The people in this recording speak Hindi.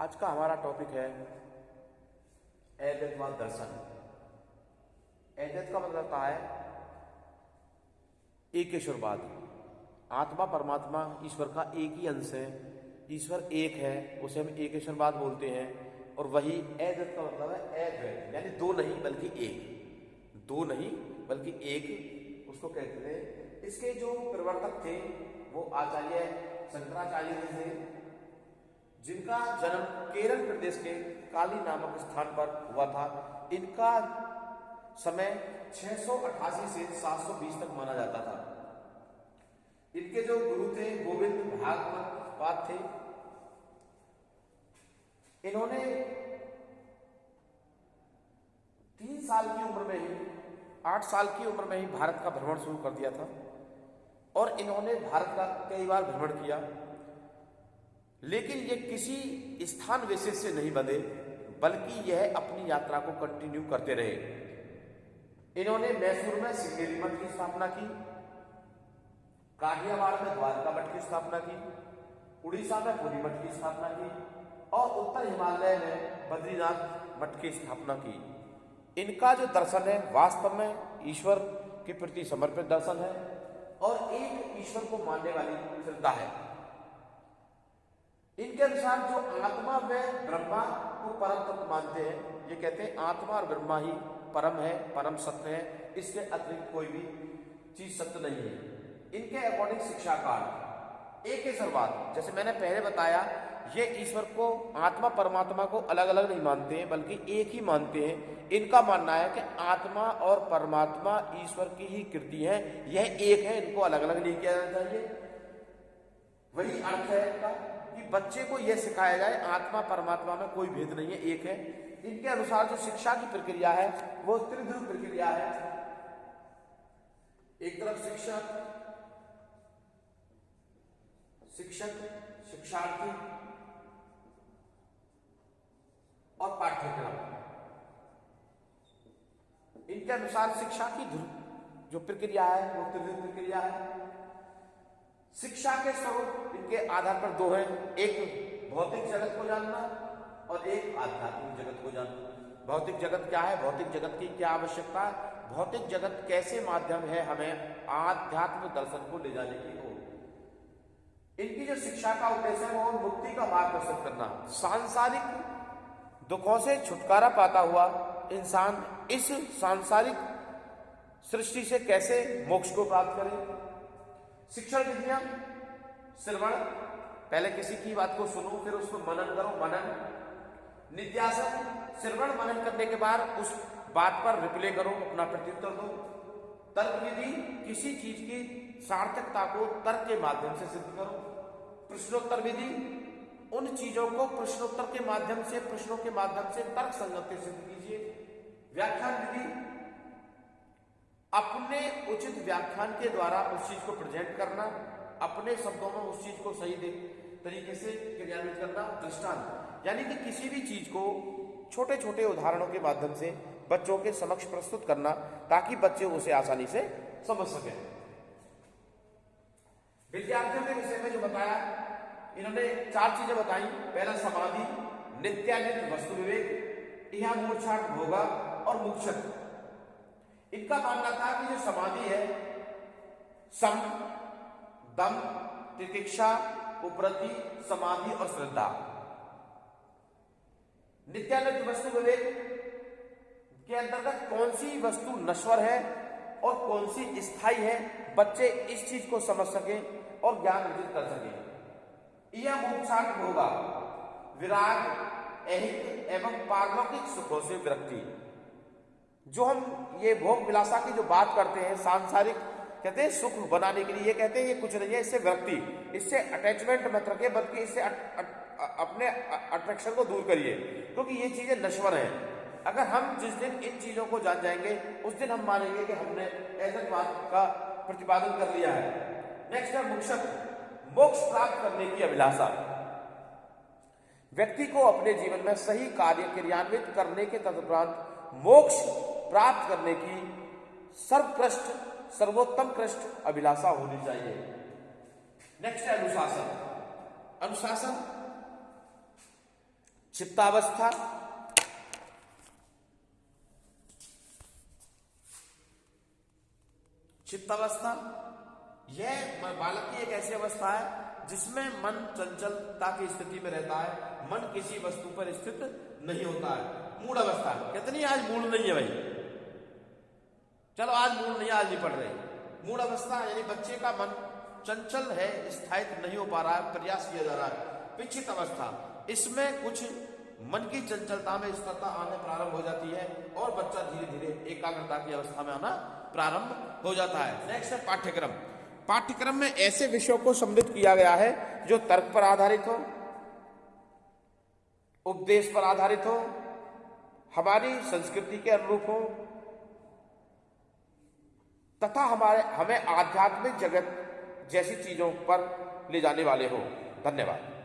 आज का हमारा टॉपिक है अद्वैतवाद दर्शन। अद्वैत का मतलब होता है एकेश्वरवाद। आत्मा परमात्मा ईश्वर का एक ही अंश है, ईश्वर एक है, उसे हम एकेश्वरवाद बोलते हैं। और वही अद्वैत का मतलब है अद्वैत, यानी दो नहीं बल्कि एक, दो नहीं बल्कि एक, उसको कहते थे। इसके जो प्रवर्तक थे वो आचार्य शंकराचार्य जी थे, जिनका जन्म केरल प्रदेश के काली नामक स्थान पर हुआ था। इनका समय 688 से 720 तक माना जाता था। इनके जो गुरु थे गोविंद भागवत थे। इन्होंने 3 साल की उम्र में ही 8 साल की उम्र में ही भारत का भ्रमण शुरू कर दिया था और इन्होंने भारत का कई बार भ्रमण किया, लेकिन ये किसी स्थान विशेष से नहीं बंधे, बल्कि यह अपनी यात्रा को कंटिन्यू करते रहे। इन्होंने मैसूर में सिंगेरी मठ की स्थापना की, काठियावाड़ में द्वारका मठ की स्थापना की, उड़ीसा में पुरी मठ की स्थापना की और उत्तर हिमालय में बद्रीनाथ मठ की स्थापना की। इनका जो दर्शन है वास्तव में ईश्वर के प्रति समर्पित दर्शन है और एक ईश्वर को मानने वाली श्रद्धा है। इनके अनुसार जो आत्मा व ब्रह्मा को परम तत्व मानते हैं, ये कहते हैं आत्मा और ब्रह्मा ही परम है, परम सत्य है, इसके अतिरिक्त कोई भी चीज सत्य नहीं है। इनके अकॉर्डिंग शिक्षाकार एकेश्वरवाद, जैसे मैंने पहले बताया, ये ईश्वर को आत्मा परमात्मा को अलग अलग नहीं मानते हैं बल्कि एक ही मानते हैं। इनका मानना है कि आत्मा और परमात्मा ईश्वर की ही कृति है, यह एक है, इनको अलग अलग नहीं किया जाना चाहिए। वही अर्थ है इनका कि बच्चे को यह सिखाया जाए आत्मा परमात्मा में कोई भेद नहीं है, एक है। इनके अनुसार जो शिक्षा की प्रक्रिया है वो त्रिध्रुव प्रक्रिया है। एक तरफ शिक्षक, शिक्षार्थी और पाठ्यक्रम। इनके अनुसार शिक्षा की जो प्रक्रिया है वो त्रिध्रुव प्रक्रिया है। शिक्षा के स्वरूप इनके आधार पर दो हैं, एक भौतिक जगत को जानना और एक आध्यात्मिक जगत को जानना। भौतिक जगत क्या है, भौतिक जगत की क्या आवश्यकता है, भौतिक जगत कैसे माध्यम है हमें आध्यात्म दर्शन को ले जाने की ओर। इनकी जो शिक्षा का उद्देश्य है वो मुक्ति का मार्ग प्रस्तुत करना। सांसारिक दुखों से छुटकारा पाता हुआ इंसान इस सांसारिक सृष्टि से कैसे मोक्ष को प्राप्त करे। शिक्षण विधियां श्रवण, पहले किसी की बात को सुनो फिर उसको मनन करो, मनन। निध्यासन, श्रवण मनन करने के बाद उस बात पर रिप्ले करो, अपना प्रत्युत्तर दो। तर्क विधि, किसी चीज की सार्थकता को तर्क के माध्यम से सिद्ध करो। प्रश्नोत्तर विधि, उन चीजों को प्रश्नोत्तर के माध्यम से, प्रश्नों के माध्यम से तर्क संगत सिद्ध कीजिए। व्याख्यान विधि, अपने उचित व्याख्यान के द्वारा उस चीज को प्रेजेंट करना, अपने शब्दों में उस चीज को सही तरीके से क्रियान्वित करना। दृष्टांत, यानी कि किसी भी चीज को छोटे छोटे उदाहरणों के माध्यम से बच्चों के समक्ष प्रस्तुत करना ताकि बच्चे उसे आसानी से समझ सकें। विद्यार्थियों के विषय में जो बताया, इन्होंने 4 चीजें बताई। पहला समाधि, नित्यानित्य वस्तु विवेक, इहा मूर्छार्थ भोगा और मुक्षत। इनका मानना था कि जो समाधि है सम, दम, तितिक्षा, उपरति, समाधि और श्रद्धा। नित्यानित्य वस्तु विवेक के अंतर्गत कौन सी वस्तु नश्वर है और कौन सी स्थायी है, बच्चे इस चीज को समझ सकें और ज्ञान अर्जित कर सकें। यह मोक्षार्थ होगा विराग, ऐहिक एवं पारलौकिक सुखों से विरक्ति। जो हम ये भोग विलासा की जो बात करते हैं, सांसारिक कहते हैं सुख बनाने के लिए, ये कहते हैं ये कुछ नहीं है, इससे विरक्ति, इससे अटैचमेंट मत रखिए बल्कि इससे अपने अट्रैक्शन को दूर करिए, क्योंकि ये चीजें नश्वर हैं। अगर हम जिस दिन इन चीजों को जान जाएंगे उस दिन हम मानेंगे कि हमने अद्वैतवाद का प्रतिपादन कर लिया है। नेक्स्ट है मोक्षक, मोक्ष प्राप्त करने की अभिलाषा। व्यक्ति को अपने जीवन में सही कार्य क्रियान्वित करने के तदुपरांत मोक्ष प्राप्त करने की सर्वोत्तम कृष्ट अभिलाषा होनी चाहिए। नेक्स्ट है अनुशासन। अनुशासन क्षिप्तावस्था, क्षिप्तावस्था यह बालक की एक ऐसी अवस्था है जिसमें मन चंचलता की स्थिति में रहता है, मन किसी वस्तु पर स्थित नहीं होता है। मूढ़ अवस्था, कितनी आज मूड नहीं है भाई, चलो आज मूड नहीं, आज नहीं पढ़ रहे। मूढ़ अवस्था यानी बच्चे का मन चंचल है, स्थायित्व नहीं हो पा रहा है, प्रयास किया जा रहा है। विक्षिप्त अवस्था, इसमें कुछ मन की चंचलता में स्थिरता आने प्रारंभ हो जाती है और बच्चा धीरे धीरे एकाग्रता की अवस्था में आना प्रारंभ हो जाता है। नेक्स्ट है पाठ्यक्रम। पाठ्यक्रम में ऐसे विषयों को सम्मिलित किया गया है जो तर्क पर आधारित हो, उपदेश पर आधारित हो, हमारी संस्कृति के अनुरूप हो तथा हमें आध्यात्मिक जगत जैसी चीजों पर ले जाने वाले हो। धन्यवाद।